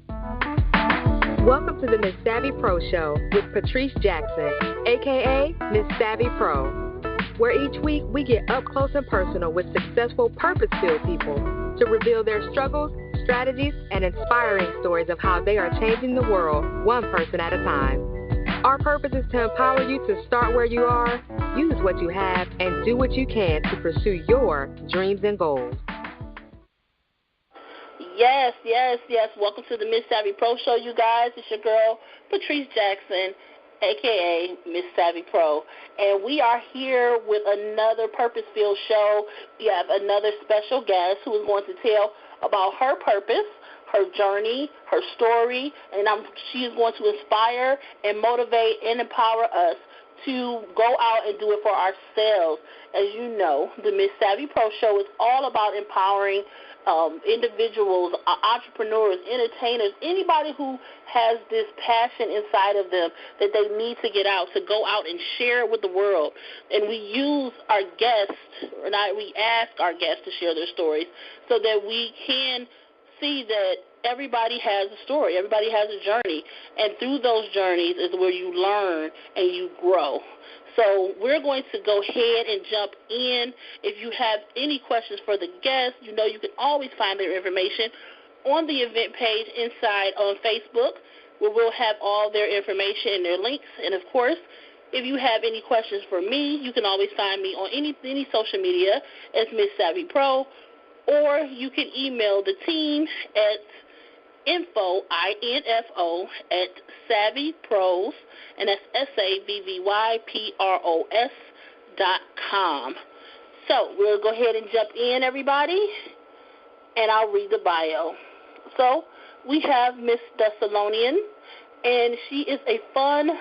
Welcome to the MsSavvyPro Show with Patrice Jackson, a.k.a. MsSavvyPro, where each week we get up close and personal with successful purpose-filled people to reveal their struggles, strategies, and inspiring stories of how they are changing the world one person at a time. Our purpose is to empower you to start where you are, use what you have, and do what you can to pursue your dreams and goals. Yes. Welcome to the MsSavvyPro Show, you guys. It's your girl, Patrice Jackson, a.k.a. MsSavvyPro. And we are here with another purpose-filled show. We have another special guest who is going to tell about her purpose, her journey, her story, and she is going to inspire and motivate and empower us to go out and do it for ourselves. As you know, the MsSavvyPro Show is all about empowering individuals, entrepreneurs, entertainers, anybody who has this passion inside of them that they need to get out, to go out and share it with the world. And we use our guests, we ask our guests to share their stories so that we can see that everybody has a story, everybody has a journey, and through those journeys is where you learn and you grow. So we're going to go ahead and jump in. If you have any questions for the guests, you know you can always find their information on the event page inside on Facebook, where we'll have all their information and their links. And, of course, if you have any questions for me, you can always find me on any social media as MsSavvyPro, or you can email the team at info at SavvyPros, and that's SavvyPros.com. So we'll go ahead and jump in, everybody, and I'll read the bio. So we have Miss Thessalonian, and she is a fun,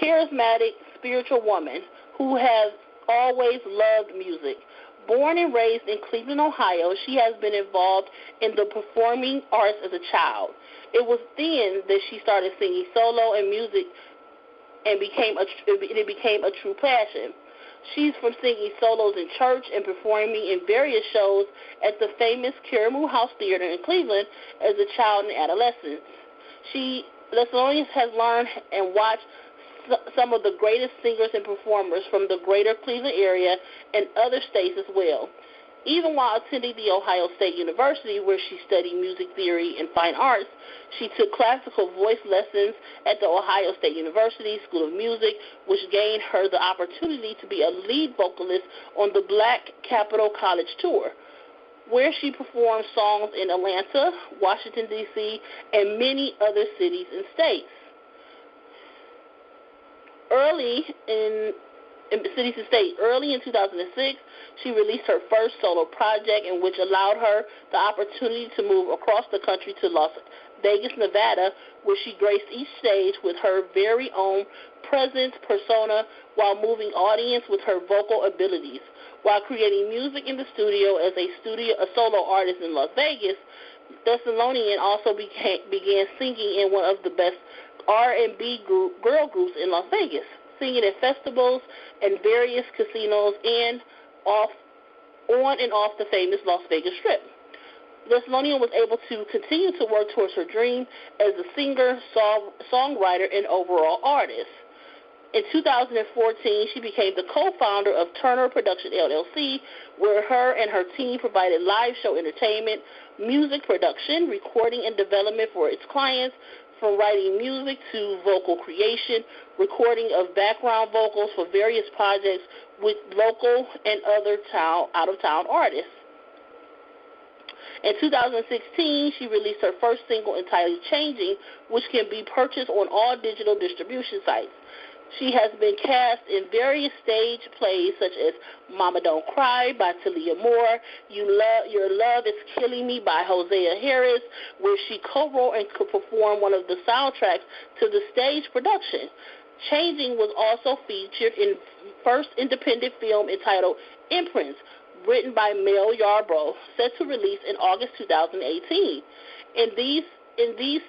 charismatic, spiritual woman who has always loved music. Born and raised in Cleveland, Ohio, she has been involved in the performing arts as a child. It was then that she started singing solo and music, and it became a true passion. She's from singing solos in church and performing in various shows at the famous Karamu House Theater in Cleveland as a child and adolescent. Thessalonian has learned and watched some of the greatest singers and performers from the greater Cleveland area and other states as well. Even while attending the Ohio State University, where she studied music theory and fine arts, she took classical voice lessons at the Ohio State University School of Music, which gained her the opportunity to be a lead vocalist on the Black Capitol College Tour, where she performed songs in Atlanta, Washington, D.C., and many other cities and states. Early in 2006, she released her first solo project, in which allowed her the opportunity to move across the country to Las Vegas, Nevada, where she graced each stage with her very own presence, persona, while moving audience with her vocal abilities. While creating music in the studio as a solo artist in Las Vegas, Thessalonian also began singing in one of the best R&B girl groups in Las Vegas, singing at festivals and various casinos and on and off the famous Las Vegas Strip. Thessalonian was able to continue to work towards her dream as a singer, songwriter, and overall artist. In 2014, she became the co-founder of Turner Production, LLC, where her and her team provided live show entertainment, music production, recording, and development for its clients, from writing music to vocal creation, recording of background vocals for various projects with local and other out-of-town artists. In 2016, she released her first single entitled Changing, which can be purchased on all digital distribution sites. She has been cast in various stage plays such as Mama Don't Cry by Talia Moore, Your Love Is Killing Me by Hosea Harris, where she co-wrote and performed one of the soundtracks to the stage production. Changing was also featured in first independent film entitled Imprints, written by Mel Yarbrough, set to release in August 2018. In these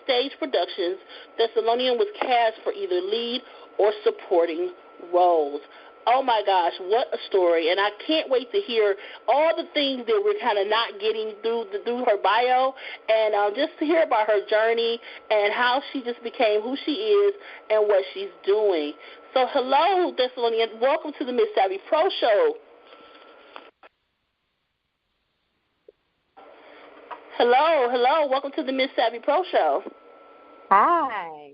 stage productions, Thessalonian was cast for either lead or supporting roles. Oh, my gosh, what a story. And I can't wait to hear all the things that we're kind of not getting through her bio, and just to hear about her journey and how she just became who she is and what she's doing. So hello, Thessalonian. Welcome to the MsSavvyPro Show. Hello. Welcome to the MsSavvyPro Show. Hi.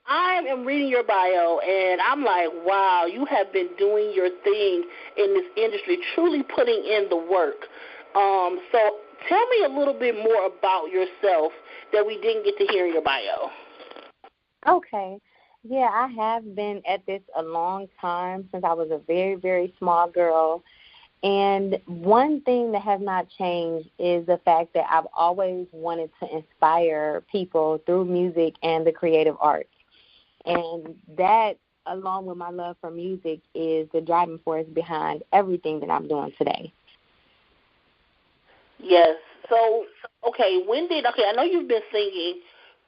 I am reading your bio, and I'm like, wow, you have been doing your thing in this industry, truly putting in the work. So tell me a little bit more about yourself that we didn't get to hear in your bio. Okay. Yeah, I have been at this a long time, since I was a very, very small girl. And one thing that has not changed is the fact that I've always wanted to inspire people through music and the creative arts. And that, along with my love for music, is the driving force behind everything that I'm doing today. Yes. So, okay, I know you've been singing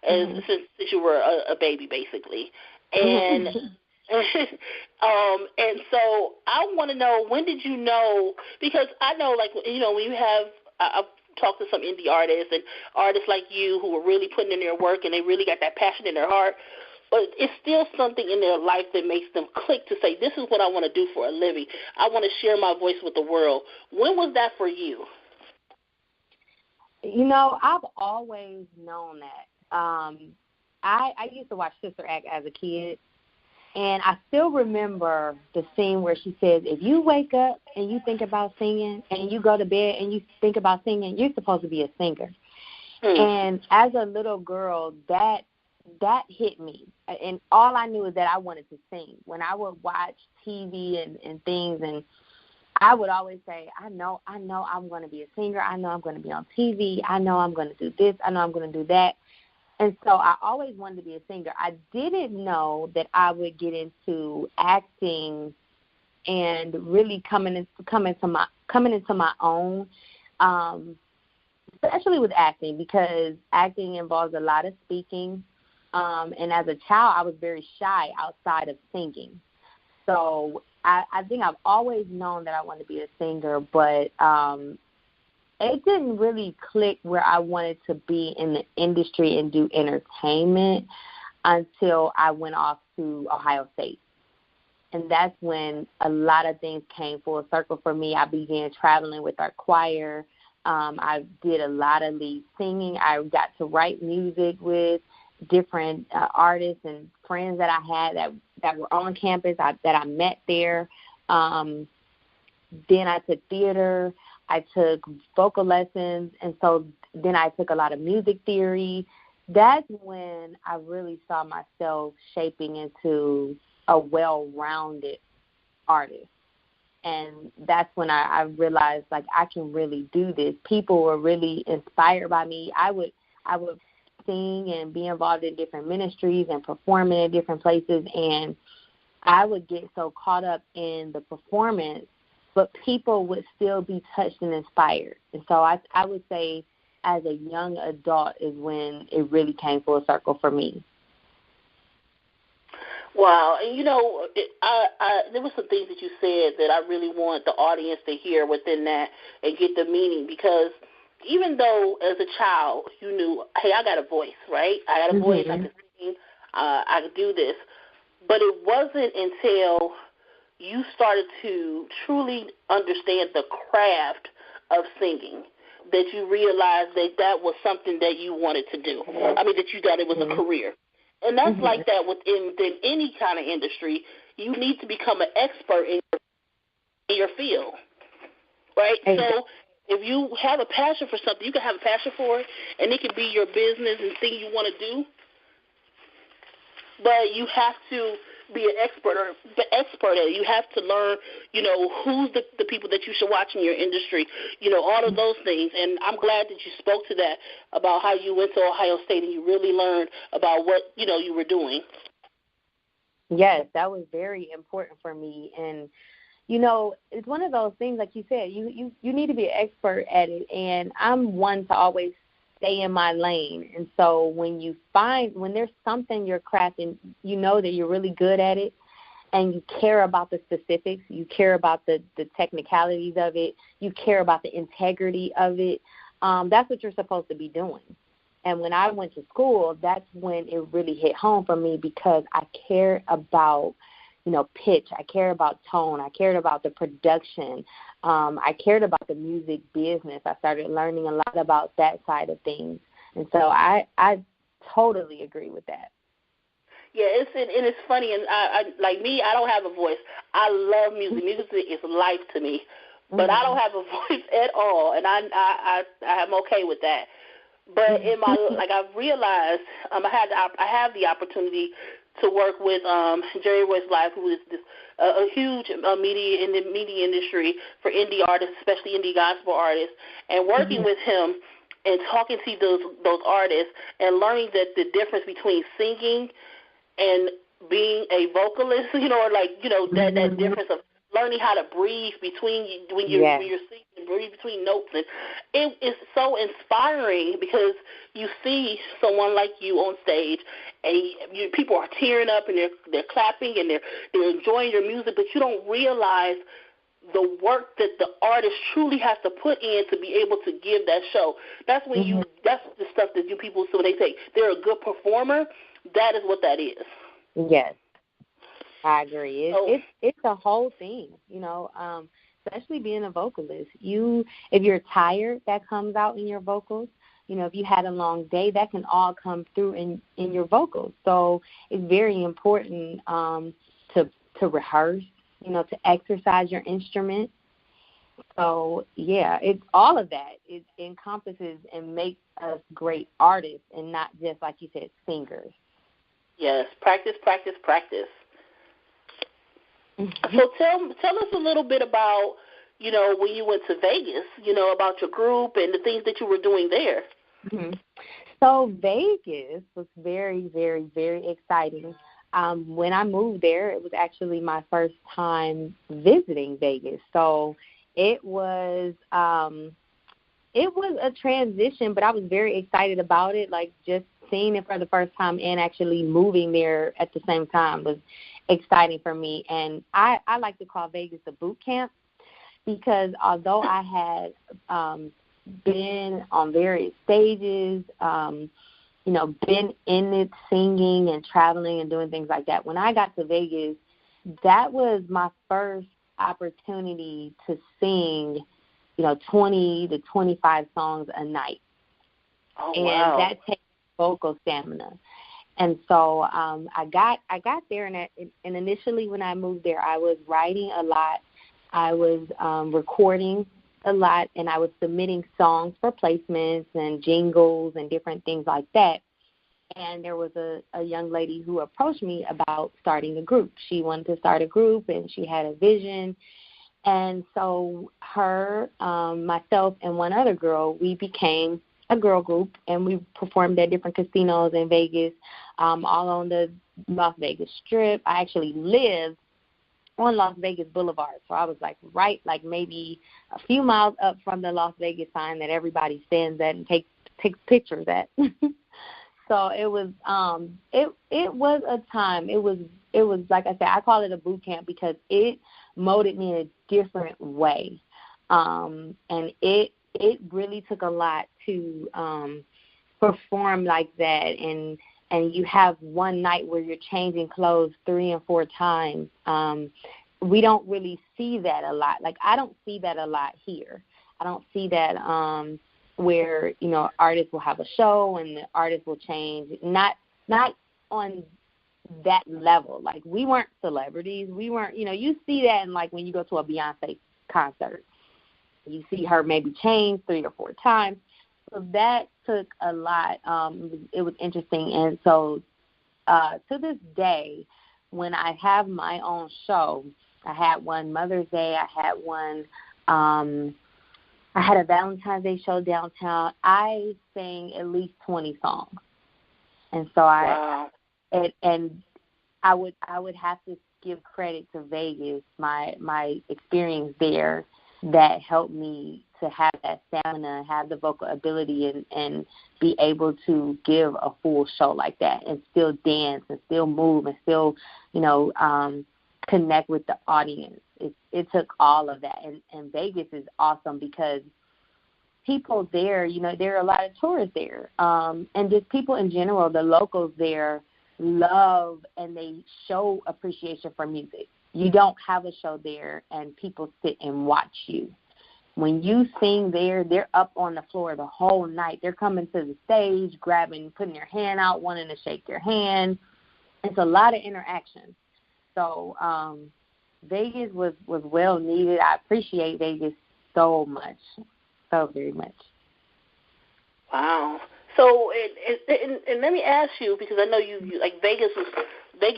since you were a baby, basically. And and so I want to know, when did you know, because I know, like, when you have, I've talked to some indie artists and artists like you who are really putting in their work and they really got that passion in their heart, but it's still something in their life that makes them click to say, this is what I want to do for a living. I want to share my voice with the world. When was that for you? I've always known that. I used to watch Sister Act as a kid, and I still remember the scene where she says, if you wake up and you think about singing and you go to bed and you think about singing, you're supposed to be a singer. And as a little girl, that hit me. And all I knew is that I wanted to sing. When I would watch TV and things, and I would always say, I know I'm going to be a singer. I know I'm going to be on TV. I know I'm going to do this. I know I'm going to do that. And so I always wanted to be a singer. I didn't know that I would get into acting and really coming into my own, especially with acting, because acting involves a lot of speaking. And as a child, I was very shy outside of singing. So I think I've always known that I wanted to be a singer, but it didn't really click where I wanted to be in the industry and do entertainment until I went off to Ohio State. And that's when a lot of things came full circle for me. I began traveling with our choir. I did a lot of lead singing. I got to write music with different artists and friends that I had that were on campus that I met there. Then I took theater. I took vocal lessons, and so then I took a lot of music theory. That's when I really saw myself shaping into a well-rounded artist. And that's when I realized, like, I can really do this. People were really inspired by me. I would sing and be involved in different ministries and performing in different places, and I would get so caught up in the performance, but people would still be touched and inspired. And so I would say as a young adult is when it really came full circle for me. Wow. And, there were some things that you said that I really want the audience to hear within that and get the meaning, because even though as a child you knew, hey, I got a voice, right? I got a voice, I can sing, I can do this. But it wasn't until you started to truly understand the craft of singing that you realized that was something that you wanted to do. I mean, that you thought it was a career. And that's like that within any kind of industry. You need to become an expert in your field, right? So if you have a passion for something, you can have a passion for it, and it can be your business and thing you want to do. But you have to be an expert at it. You have to learn, who's the people that you should watch in your industry, all of those things. And I'm glad that you spoke to that about how you went to Ohio State and you really learned about what, you were doing. Yes, that was very important for me. And, it's one of those things, like you said, you need to be an expert at it. And I'm one to always stay in my lane. And so when there's something you're crafting, you know that you're really good at it, and you care about the specifics, you care about the technicalities of it, you care about the integrity of it, that's what you're supposed to be doing. And when I went to school, that's when it really hit home for me, because I cared about, pitch. I cared about tone. I cared about the production. I cared about the music business. I started learning a lot about that side of things. And so I totally agree with that. Yeah, it's funny, and I like me, I don't have a voice. I love music. Music is life to me, but I don't have a voice at all, and I am okay with that. But in my I've realized I have the opportunity to work with Jerry Royce Live, who is a huge media in the media industry for indie artists, especially indie gospel artists, and working with him and talking to those artists and learning that the difference between singing and being a vocalist, that difference of learning how to breathe when you're singing, breathe between notes, and it is so inspiring, because you see someone like you on stage, and people are tearing up and they're clapping and they're enjoying your music, but you don't realize the work that the artist truly has to put in to be able to give that show. That's when that's the stuff that you people, so when they say they're a good performer, that is what that is. Yes, I agree. It's a whole thing, especially being a vocalist. If you're tired, that comes out in your vocals. If you had a long day, that can all come through in your vocals. So it's very important to rehearse, to exercise your instrument. So, yeah, it's all of that. It encompasses and makes us great artists, and not just, like you said, singers. Yes, practice, practice, practice. So tell us a little bit about, when you went to Vegas, about your group and the things that you were doing there. So Vegas was very, very, very exciting. When I moved there, it was actually my first time visiting Vegas. So it was a transition, but I was very excited about it. Like, just seeing it for the first time and actually moving there at the same time was exciting for me. And I like to call Vegas a boot camp, because although I had been on various stages, been in it singing and traveling and doing things like that, when I got to Vegas, that was my first opportunity to sing, 20 to 25 songs a night. Oh, and wow. That takes vocal stamina. And so I got there, and initially when I moved there, I was writing a lot. I was recording a lot, and I was submitting songs for placements and jingles and different things like that. And there was a young lady who approached me about starting a group. She wanted to start a group, and she had a vision. And so her, myself, and one other girl, we became a girl group, and we performed at different casinos in Vegas, all on the Las Vegas Strip. I actually lived on Las Vegas Boulevard, so I was maybe a few miles up from the Las Vegas sign that everybody stands at and takes pictures at. So it was a time. It was like I said, I call it a boot camp because it molded me in a different way, and it really took a lot to perform like that, and you have one night where you're changing clothes 3 and 4 times. We don't really see that a lot. Like, I don't see that a lot here. I don't see that where, artists will have a show and the artist will change. Not on that level. Like, we weren't celebrities. We weren't, you see that in, like, when you go to a Beyonce concert. You see her maybe change 3 or 4 times. So that took a lot. It was interesting. And so to this day, when I have my own show, I had one Mother's Day, I had one, I had a Valentine's Day show downtown. I sang at least 20 songs. And so wow. I would have to give credit to Vegas, my experience there, that helped me to have that stamina, have the vocal ability, and be able to give a full show like that and still dance and still move and still, connect with the audience. It took all of that. And Vegas is awesome because people there, there are a lot of tourists there. And just people in general, the locals there love and they show appreciation for music. You don't have a show there and people sit and watch you. When you sing there, they're up on the floor the whole night. They're coming to the stage, grabbing, putting their hand out, wanting to shake your hand. It's a lot of interaction. So Vegas was well needed. I appreciate Vegas so much, so very much. Wow. So, and let me ask you, because I know you like Vegas was big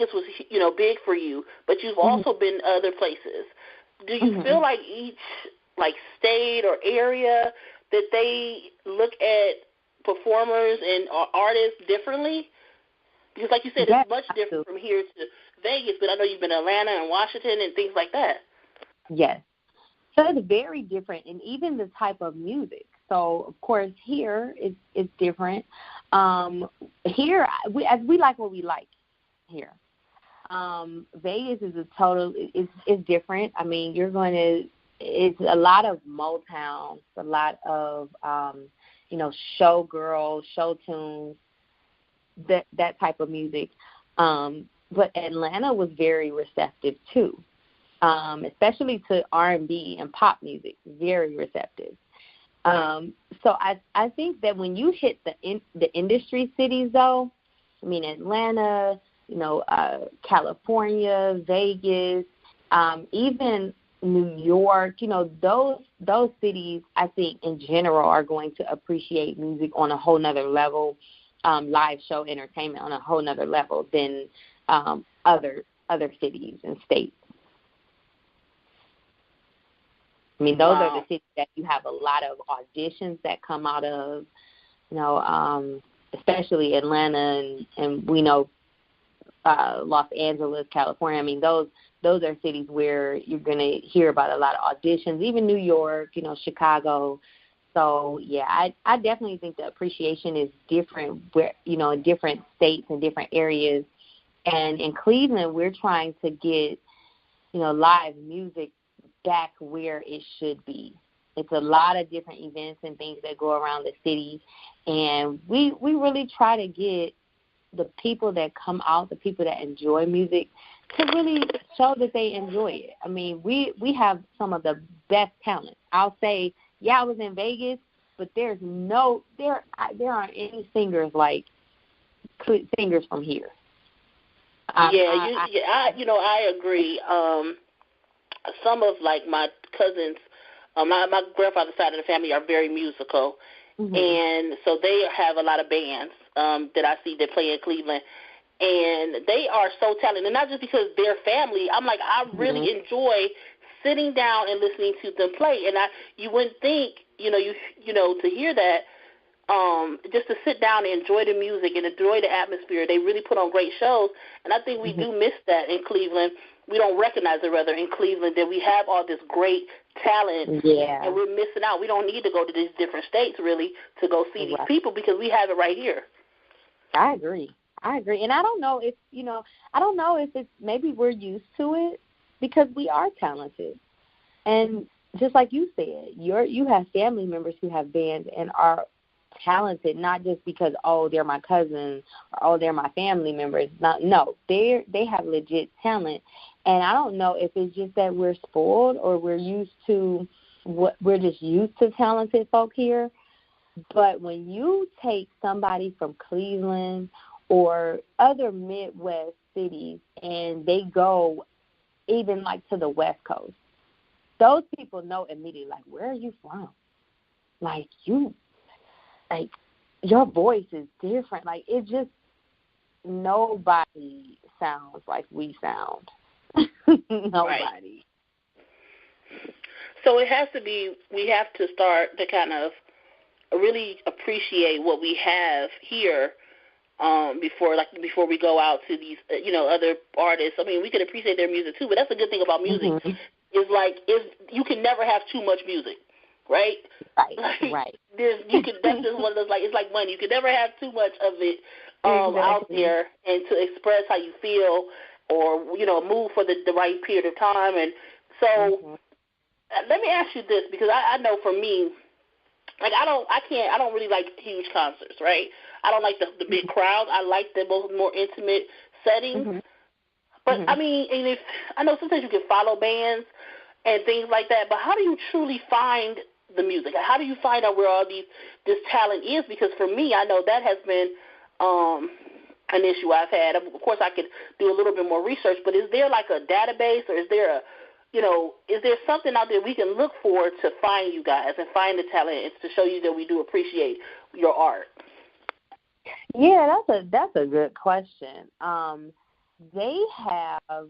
for you, but you've also been other places. Do you feel like each state or area that they look at performers and artists differently? Because like you said, it's much different from here to Vegas, but I know you've been to Atlanta and Washington and things like that. Yes. So it's very different, and even the type of music. So, of course, here it's different. Here, we like what we like here. Vegas is it's different. I mean, it's a lot of Motown, a lot of, showgirl, show tunes, that type of music. But Atlanta was very receptive, too, especially to R&B and pop music, very receptive. So I think that when you hit the industry cities, though, I mean, Atlanta, California, Vegas, even New York, those cities, I think, in general, are going to appreciate music on a whole nother level, live show entertainment on a whole nother level than other cities and states. I mean, those are the cities that you have a lot of auditions that come out of, especially Atlanta and we know Los Angeles, California. I mean, those are cities where you're going to hear about a lot of auditions, even New York, Chicago. So, yeah, I definitely think the appreciation is different, where, in different states and different areas. And in Cleveland, we're trying to get, live music back where it should be. It's a lot of different events and things that go around the city, and we really try to get the people that come out, the people that enjoy music, to really show that they enjoy it. I mean, we have some of the best talent. I'll say, I was in Vegas, but there aren't any singers like singers from here. I agree. Some of my cousins, my grandfather's side of the family are very musical, and so they have a lot of bands that I see that play in Cleveland, and they are so talented. And not just because they're family. I'm like, I really enjoy sitting down and listening to them play, and you wouldn't think, to hear that. Just to sit down and enjoy the music and enjoy the atmosphere. They really put on great shows, and I think we do miss that in Cleveland. We don't recognize it, rather, in Cleveland, that we have all this great talent, and we're missing out. We don't need to go to these different states, really, to go see these people, because we have it right here. I agree. And I don't know if, it's maybe we're used to it, because we are talented. And just like you said, you have family members who have bands and are talented, not just because, they're my cousins or, they're my family members. They have legit talent. And I don't know if it's just that we're spoiled or we're just used to talented folk here. But when you take somebody from Cleveland or other Midwest cities and they go even to the West Coast, those people know immediately, where are you from? Your voice is different. It just, nobody sounds like we sound. Nobody. Right. So it has to be, we have to start to kind of really appreciate what we have here before we go out to these, other artists. I mean, we can appreciate their music too, but that's the good thing about music. You can never have too much music. Right? Right. That's just one of those, it's like money. You can never have too much of it out there, and to express how you feel or move for the right period of time. And so let me ask you this, because I know for me, like I don't really like huge concerts, right? I don't like the big crowds. I like the more intimate settings. But I mean, and if I know sometimes you can follow bands and things like that, but how do you truly find the music? How do you find out where all this talent is? Because for me, I know that has been an issue I've had. Of course, I could do a little bit more research, but is there like a database, or is there is there something out there we can look for to find you guys and find the talent and to show you that we do appreciate your art? Yeah, that's a good question. They have,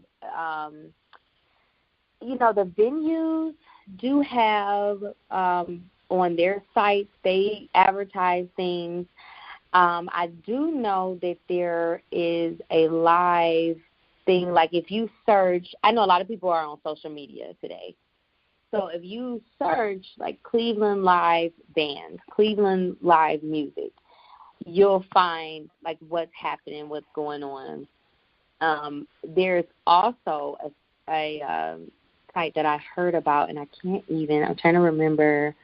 the venues do have on their sites, they advertise things. I do know that there is a live thing, like if you search, I know a lot of people are on social media today. So if you search like Cleveland Live Bands, Cleveland Live Music, you'll find like what's happening, what's going on. There's also a site that I heard about, and I'm trying to remember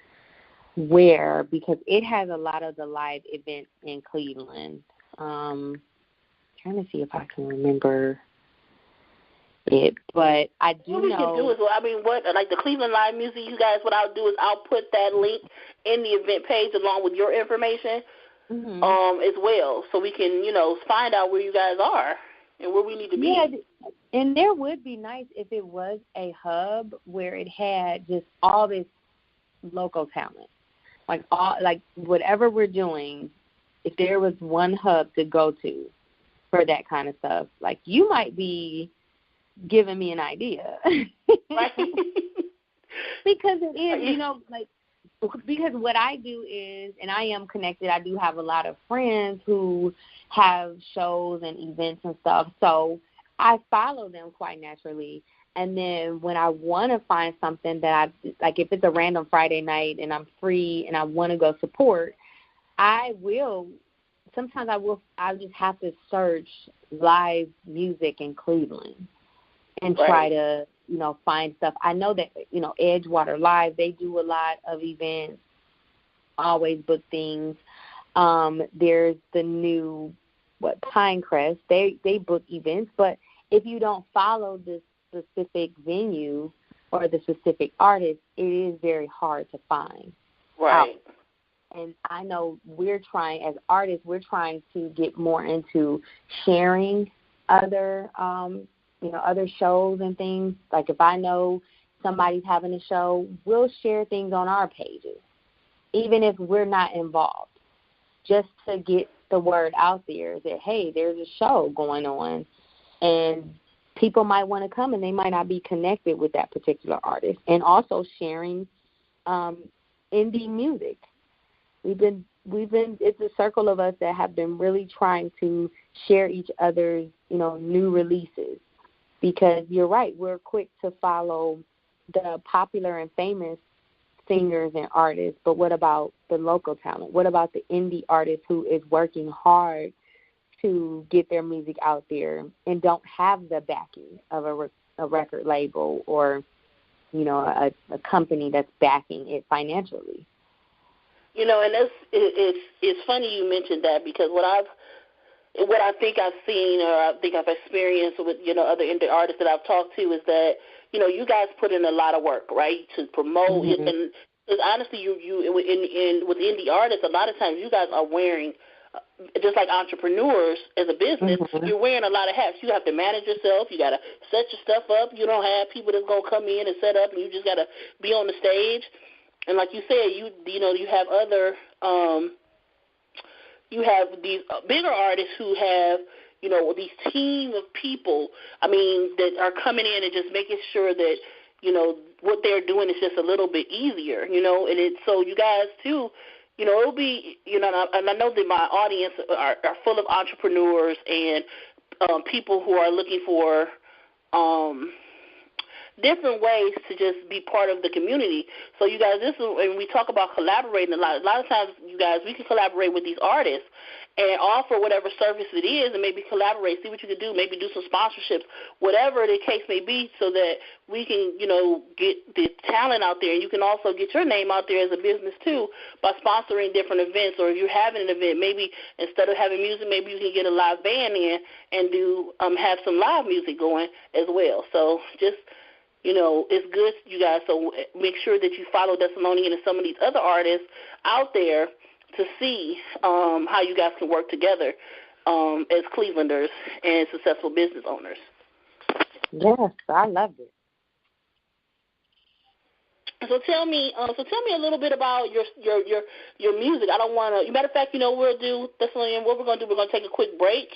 where, because it has a lot of the live events in Cleveland. Trying to see if I can remember it, but I do know. What we can do is, like the Cleveland Live Music, you guys, what I'll do is I'll put that link in the event page along with your information as well, so we can, find out where you guys are and where we need to be. Yeah, and there would be nice if it was a hub where it had just all this local talent, like whatever we're doing. If there was one hub to go to for that kind of stuff, like you might be giving me an idea. Right. Because it is, because what I do is, and I am connected, I do have a lot of friends who have shows and events and stuff, so I follow them quite naturally. And then when I want to find something that like if it's a random Friday night and I'm free and I want to go support, sometimes I just have to search live music in Cleveland and try to, find stuff. I know that, Edgewater Live, they do a lot of events, always book things. There's the new, Pinecrest, they book events, but if you don't follow the specific venue or the specific artist, it is very hard to find. Right. And I know we're trying, as artists, we're trying to get more into sharing other other shows and things. Like if I know somebody's having a show, we'll share things on our pages, even if we're not involved, just to get the word out there that, hey, there's a show going on, and people might want to come and they might not be connected with that particular artist. And also sharing indie music. We've been it's a circle of us that have been really trying to share each other's, new releases. Because you're right, we're quick to follow the popular and famous singers and artists, but what about the local talent? What about the indie artist who is working hard to get their music out there and don't have the backing of a record label or, a company that's backing it financially? And it's funny you mentioned that, because what I think I've seen or I think I've experienced with, other indie artists that I've talked to is that, you guys put in a lot of work, right, to promote it. And honestly, you with indie artists, a lot of times you guys are wearing, just like entrepreneurs as a business, you're wearing a lot of hats. You have to manage yourself. You got to set your stuff up. You don't have people that's going to come in and set up, and you just got to be on the stage. And like you said, you have other you have these bigger artists who have, these team of people, that are coming in and just making sure that, what they're doing is just a little bit easier, and it's so you guys too, it'll be, and I know that my audience are full of entrepreneurs and people who are looking for different ways to just be part of the community. So you guys, and we talk about collaborating a lot of times, you guys, we can collaborate with these artists and offer whatever service it is, and maybe collaborate, see what you can do, maybe do some sponsorships, whatever the case may be, so that we can, get the talent out there. And you can also get your name out there as a business, too, by sponsoring different events. Or if you're having an event, maybe instead of having music, maybe you can get a live band in and have some live music going as well. So just, it's good, you guys. So make sure that you follow Thessalonian and some of these other artists out there to see how you guys can work together as Clevelanders and successful business owners. Yes, I loved it. So tell me a little bit about your music. I don't want to. Matter of fact, we'll do Thessalonian. What we're going to do? We're going to take a quick break.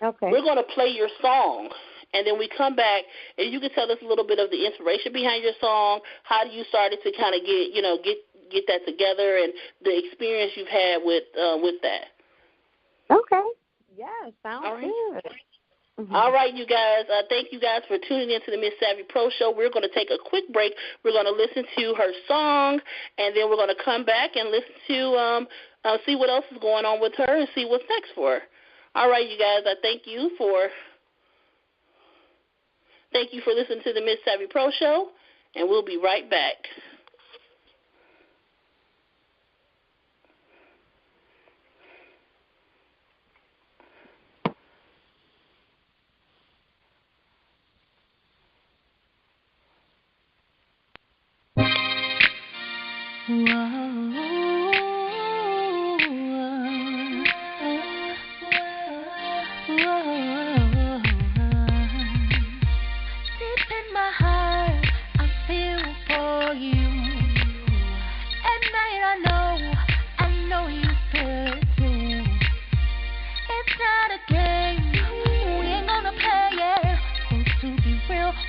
Okay. We're going to play your song, and then we come back, and you can tell us a little bit of the inspiration behind your song. How you started to kind of get that together, and the experience you've had with that. Okay. Yeah, sounds right. good. Mm-hmm. All right, you guys. Thank you guys for tuning in to the MsSavvyPro Show. We're going to take a quick break. We're going to listen to her song, and then we're going to come back and listen to see what else is going on with her and see what's next for her. All right, you guys. I thank you for listening to the MsSavvyPro Show, and we'll be right back.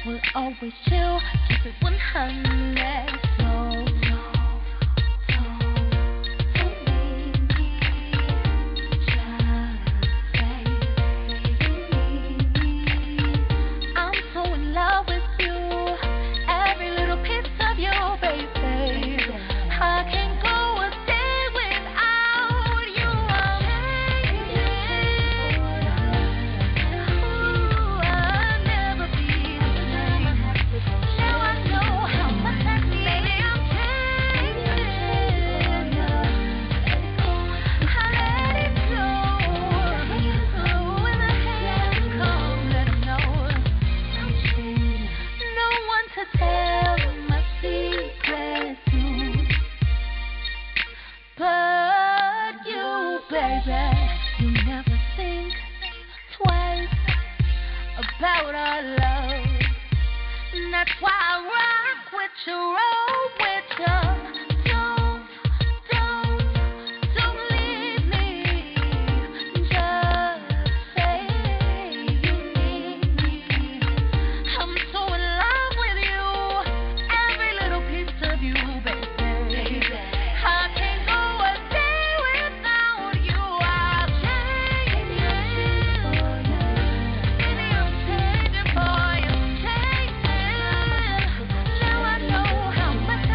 We'll always chill, keep it 100. About our love, and that's why I rock with you, roll with you. Don't leave me. Just say you need me. I'm so in love with you, every little piece of you, baby. I can't go a day without you. I'll change for you, changing. Now I know how much I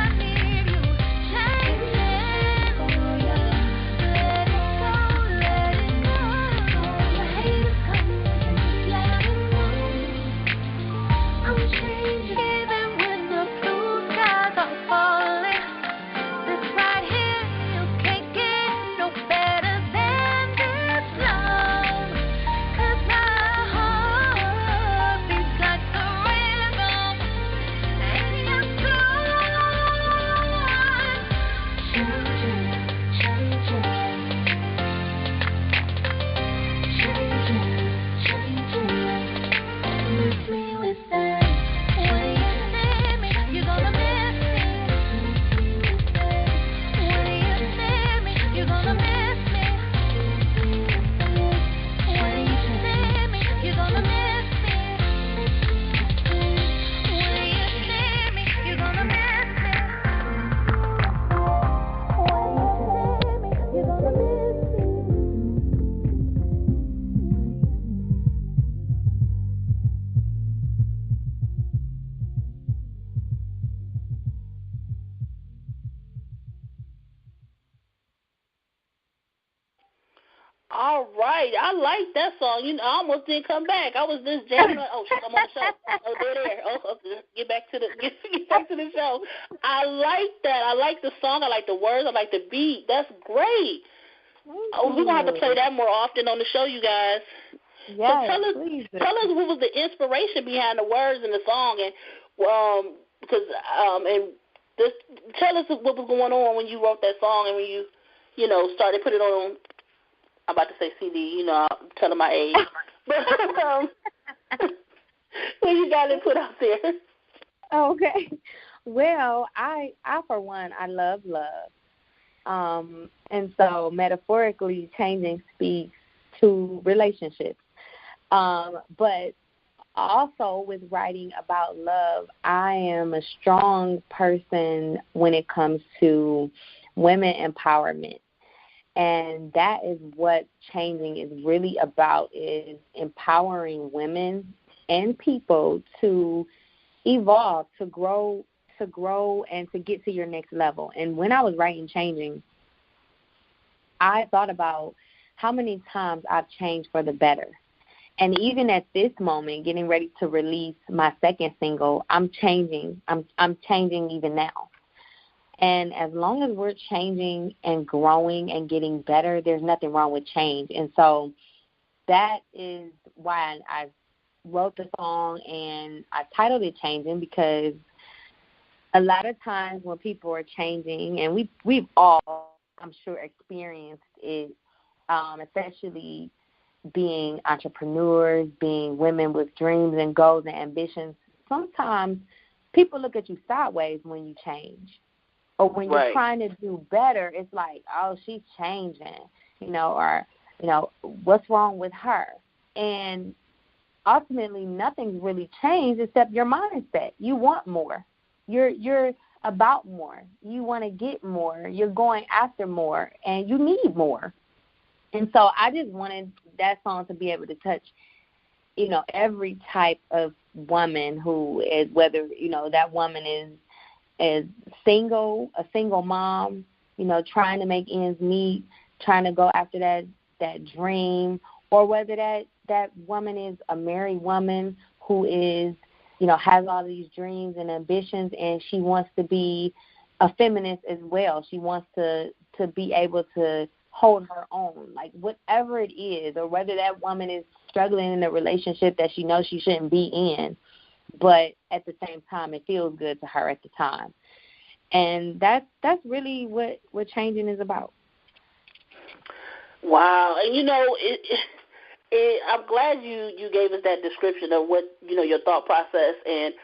All right. I like that song. You know, I almost didn't come back. I was just jamming. Oh, shit, I'm on the show. Oh, there. Oh, get back to the show. I like that. I like the song. I like the words. I like the beat. That's great. We're going to have to play that more often on the show, you guys. Yes, so tell us what was the inspiration behind the words in the song, and tell us what was going on when you wrote that song and when you started putting it on. I'm about to say CD. I'm telling my age, but when you got it put out there. Okay. Well, I for one, I love love, and so metaphorically, changing speaks to relationships. But also with writing about love, I am a strong person when it comes to women empowerment. And that is what changing is really about, is empowering women and people to evolve, to grow and to get to your next level. And when I was writing Changing, I thought about how many times I've changed for the better. And even at this moment, getting ready to release my second single, I'm changing. I'm changing even now. And as long as we're changing and growing and getting better, there's nothing wrong with change. And so that is why I wrote the song and I titled it Changing, because a lot of times when people are changing, and we've all, I'm sure, experienced it, especially being entrepreneurs, being women with dreams and goals and ambitions, sometimes people look at you sideways when you change. Or when you're trying to do better, it's like, oh, she's changing, or, what's wrong with her? And ultimately, nothing's really changed except your mindset. You want more. You're about more. You want to get more. You're going after more, and you need more. And so I just wanted that song to be able to touch, every type of woman who is, whether, that woman is single, a single mom, trying to make ends meet, trying to go after that dream, or whether that woman is a married woman who is, has all these dreams and ambitions, and she wants to be a feminist as well. She wants to be able to hold her own, like whatever it is, or whether that woman is struggling in a relationship that she knows she shouldn't be in, but at the same time it feels good to her at the time. And that's really what changing is about. Wow. And I'm glad you gave us that description of what your thought process and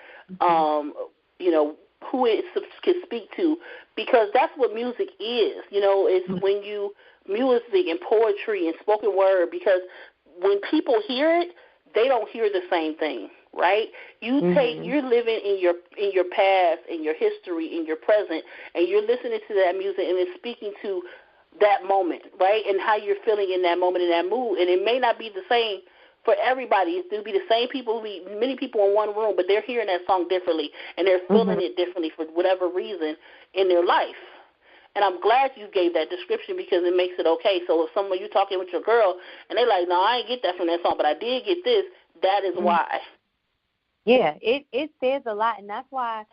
who it can speak to, because that's what music is. It's when you music and poetry and spoken word, because when people hear it, they don't hear the same thing, right? You're living in your past, in your history, in your present, and you're listening to that music, and it's speaking to that moment, right? And how you're feeling in that moment, in that mood. And it may not be the same for everybody. It'll be the same people, many people in one room, but they're hearing that song differently, and they're feeling it differently for whatever reason in their life. And I'm glad you gave that description, because it makes it okay. So if you're talking with your girl and they're like, no, I didn't get that from that song, but I did get this, that is why. Yeah, it says a lot, and that's why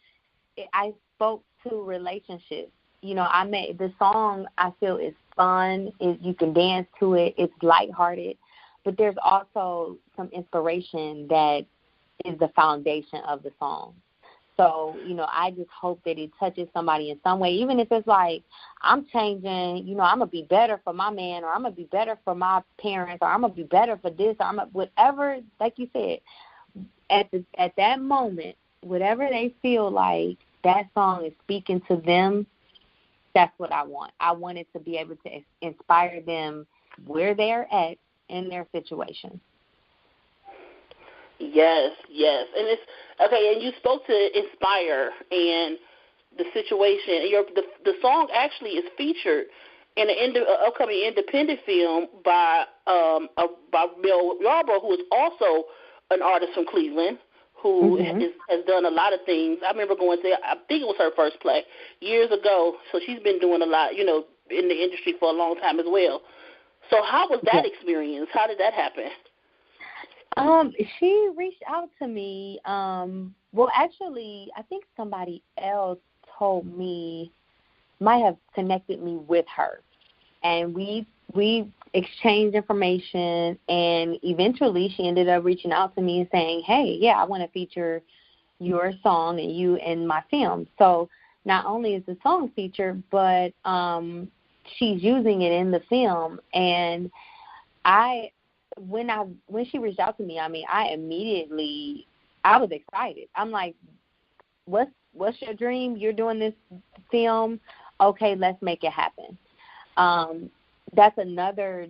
I spoke to relationships. I made the song, I feel, is fun. You can dance to it. It's lighthearted. But there's also some inspiration that is the foundation of the song. So, I just hope that it touches somebody in some way, even if it's like, I'm changing, I'm going to be better for my man, or I'm going to be better for my parents, or I'm going to be better for this, or whatever, like you said, at that moment, whatever they feel like that song is speaking to them, that's what I want. I want it to be able to inspire them where they're at in their situation. Yes. And it's okay, and you spoke to inspire and the situation. The song actually is featured in an upcoming independent film by Bill Yarbrough, who is also an artist from Cleveland, who has done a lot of things. I remember going to, I think it was her first play years ago, so she's been doing a lot, in the industry for a long time as well. So how was that experience? How did that happen? She reached out to me. Well, actually, I think somebody else told me, might have connected me with her, and we exchanged information, and eventually she ended up reaching out to me and saying, hey, yeah, I want to feature your song and you in my film. So not only is the song featured, but she's using it in the film. And when she reached out to me, I mean, I was excited. I'm like, what's your dream? You're doing this film? Okay, let's make it happen. That's another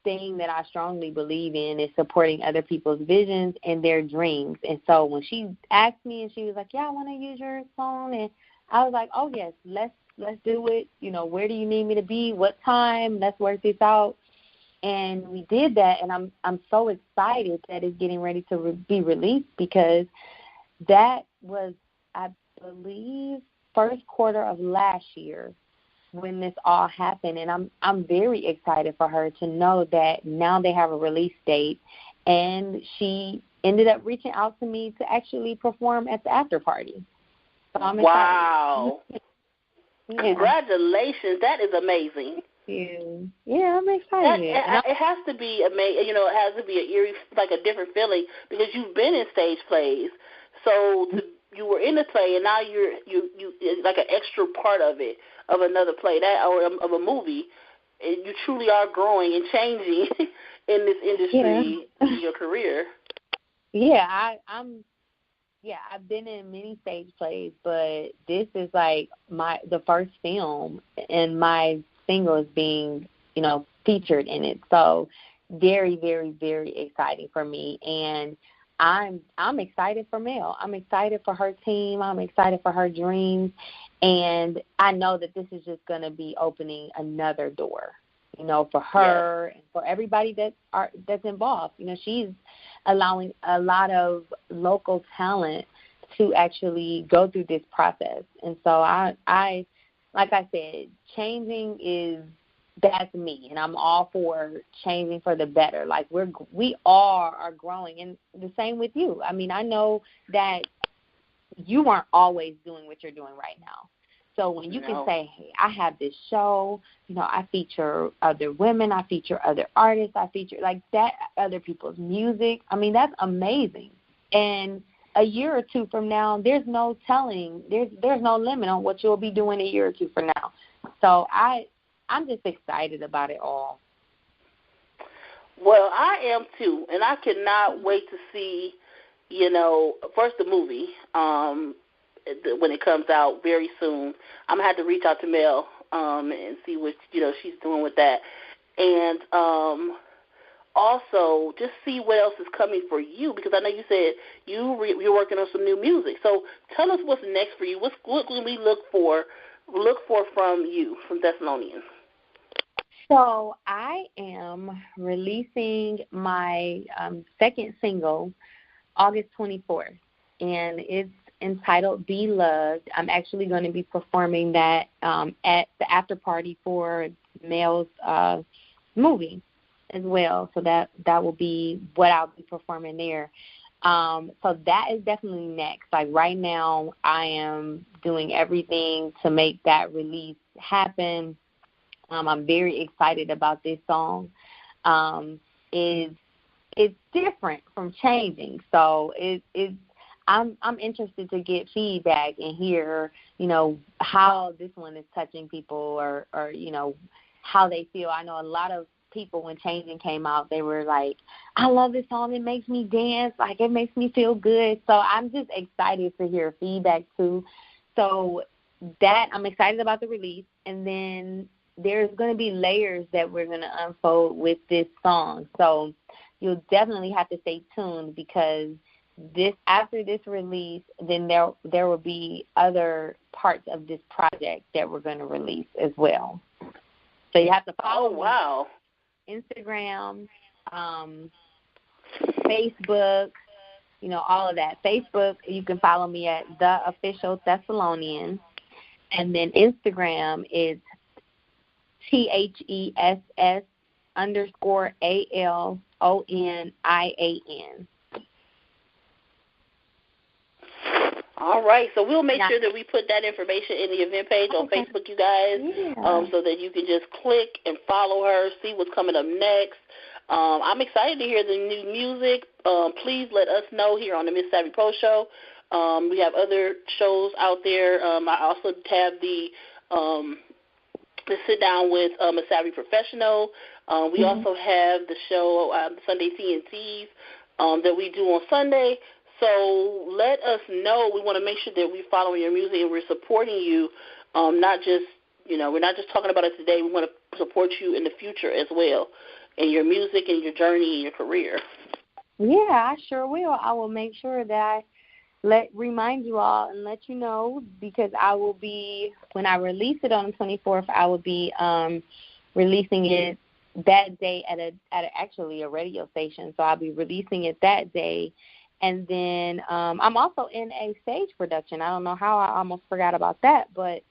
thing that I strongly believe in, is supporting other people's visions and their dreams. And so when she asked me and she was like, yeah, I want to use your song, and I was like, oh, yes, let's do it. You know, where do you need me to be? What time? Let's work this out. And we did that, and I'm so excited that it's getting ready to be released, because that was, I believe, first quarter of last year when this all happened. And I'm very excited for her to know that now they have a release date, and she ended up reaching out to me to actually perform at the after party. So I'm excited. Wow. Yeah. Congratulations. That is amazing. Yeah, I'm excited. It has to be amazing. You know, it has to be an eerie, like a different feeling, because you've been in stage plays. So you were in the play, and now you like an extra part of it, of another play, or of a movie. And you truly are growing and changing in this industry, in your career. Yeah, I've been in many stage plays, but this is like the first film, and my single is being, featured in it. So very, very, very exciting for me. And I'm excited for Mel. I'm excited for her team. I'm excited for her dreams. And I know that this is just going to be opening another door, for her and for everybody that's involved. She's allowing a lot of local talent to actually go through this process. And so I like I said, that's me, and I'm all for changing for the better. Like we are growing, and the same with you. I mean, I know that you aren't always doing what you're doing right now. So when you can say, hey, I have this show, I feature other women, I feature other artists, I feature like that, other people's music. I mean, that's amazing. And a year or two from now, there's no telling, there's no limit on what you'll be doing a year or two from now. So I'm just excited about it all. Well, I am too, and I cannot wait to see, first the movie when it comes out very soon. I'm going to have to reach out to Mel and see what, she's doing with that. And also just see what else is coming for you, because I know you said you're working on some new music. So tell us what's next for you. What can we look for from you, from Thessalonian? So I am releasing my second single August 24th, and it's entitled Be Loved. I'm actually going to be performing that at the after party for Mel's movie as well. So that will be what I'll be performing there. So that is definitely next. Like right now, I am doing everything to make that release happen. I'm very excited about this song. It's different from Changing, so I'm interested to get feedback and hear, how this one is touching people, or how they feel. I know a lot of people, when Changing came out, they were like, I love this song, it makes me dance, like it makes me feel good. So I'm just excited to hear feedback too. So that, I'm excited about the release. And then there's going to be layers that we're going to unfold with this song. So you'll definitely have to stay tuned, because after this release, then there will be other parts of this project that we're going to release as well. So you have to follow me. Instagram, Facebook, all of that. Facebook, you can follow me at The Official Thessalonian. And then Instagram is ThessSSONIAN. _ALONIAN. All right, so we'll make sure that we put that information in the event page on Facebook, you guys, so that you can just click and follow her, see what's coming up next. I'm excited to hear the new music. Please let us know here on the Miss Savvy Pro Show. We have other shows out there. I also have the sit down with a Savvy Professional. We also have the show Sunday TNTs that we do on Sunday. So let us know. We want to make sure that we're following your music and we're supporting you. Not just we're not just talking about it today. We want to support you in the future as well, in your music and your journey and your career. Yeah, I sure will. I will make sure that I remind you all and let you know, because I will be, when I release it on the 24th, I will be releasing it that day at actually a radio station. So I'll be releasing it that day. And then I'm also in a stage production. I don't know how, I almost forgot about that, but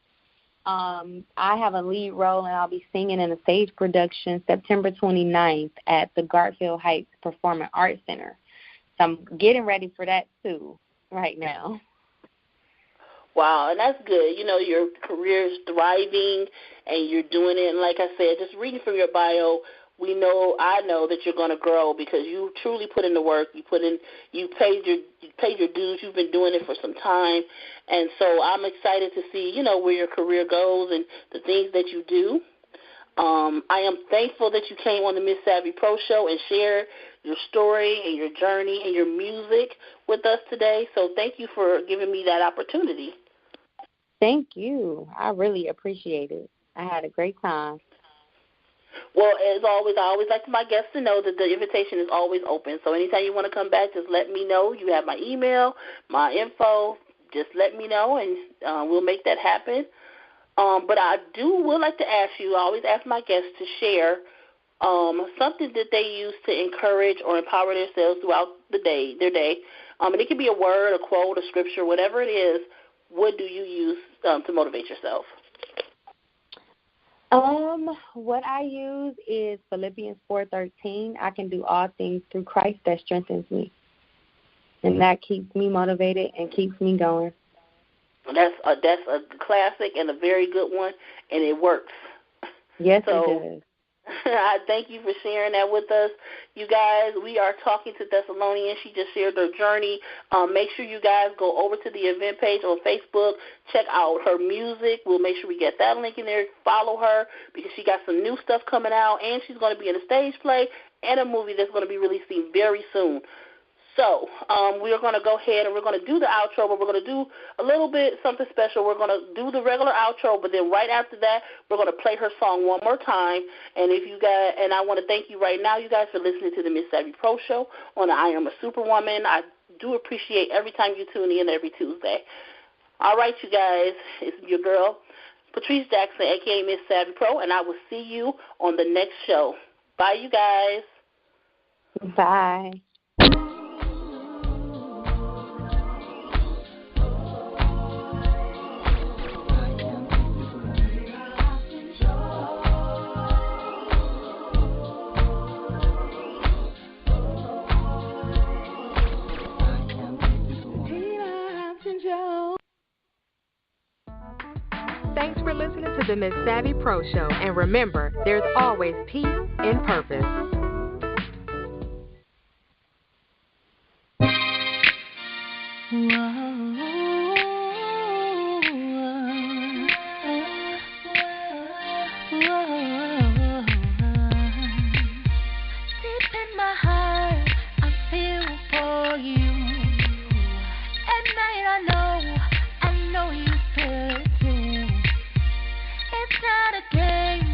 I have a lead role, and I'll be singing in a stage production September 29th at the Garfield Heights Performing Arts Center. So I'm getting ready for that, too, right now. Wow, and that's good. Your career is thriving, and you're doing it. And like I said, just reading from your bio, I know that you're going to grow because you truly put in the work. You paid your dues. You've been doing it for some time, and so I'm excited to see where your career goes and the things that you do. I am thankful that you came on the Miss Savvy Pro Show and shared your story and your journey and your music with us today. So thank you for giving me that opportunity. Thank you. I really appreciate it. I had a great time. Well, as always, I always like my guests to know that the invitation is always open. So anytime you want to come back, just let me know. You have my email, my info. Just let me know, and we'll make that happen. But I would like to ask you, I always ask my guests to share something that they use to encourage or empower themselves throughout their day. And it can be a word, a quote, a scripture, whatever it is. What do you use to motivate yourself? What I use is Philippians 4:13. I can do all things through Christ that strengthens me. And that keeps me motivated and keeps me going. That's a classic and a very good one, and it works. Yes, it does. I thank you for sharing that with us. You guys, we are talking to Thessalonian. She just shared her journey. Make sure you guys go over to the event page on Facebook. Check out her music. We'll make sure we get that link in there. Follow her because she got some new stuff coming out, and she's going to be in a stage play and a movie that's going to be releasing very soon. So we are going to go ahead and we're going to do the outro, but we're going to do a little bit something special. We're going to do the regular outro, but then right after that, we're going to play her song one more time. And I want to thank you right now, you guys, for listening to the Miss Savvy Pro Show on the I Am a Superwoman. I do appreciate every time you tune in every Tuesday. All right, you guys, it's your girl, Patrice Jackson, a.k.a. Miss Savvy Pro, and I will see you on the next show. Bye, you guys. Bye. Thanks for listening to the Miss Savvy Pro Show. And remember, there's always peace in purpose. Deep in my heart, I feel for you. At night, I know you feel it too. It's not a game,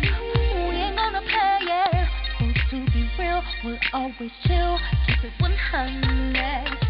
we ain't gonna play it. Oh, to be real, we'll always chill, keep it 100.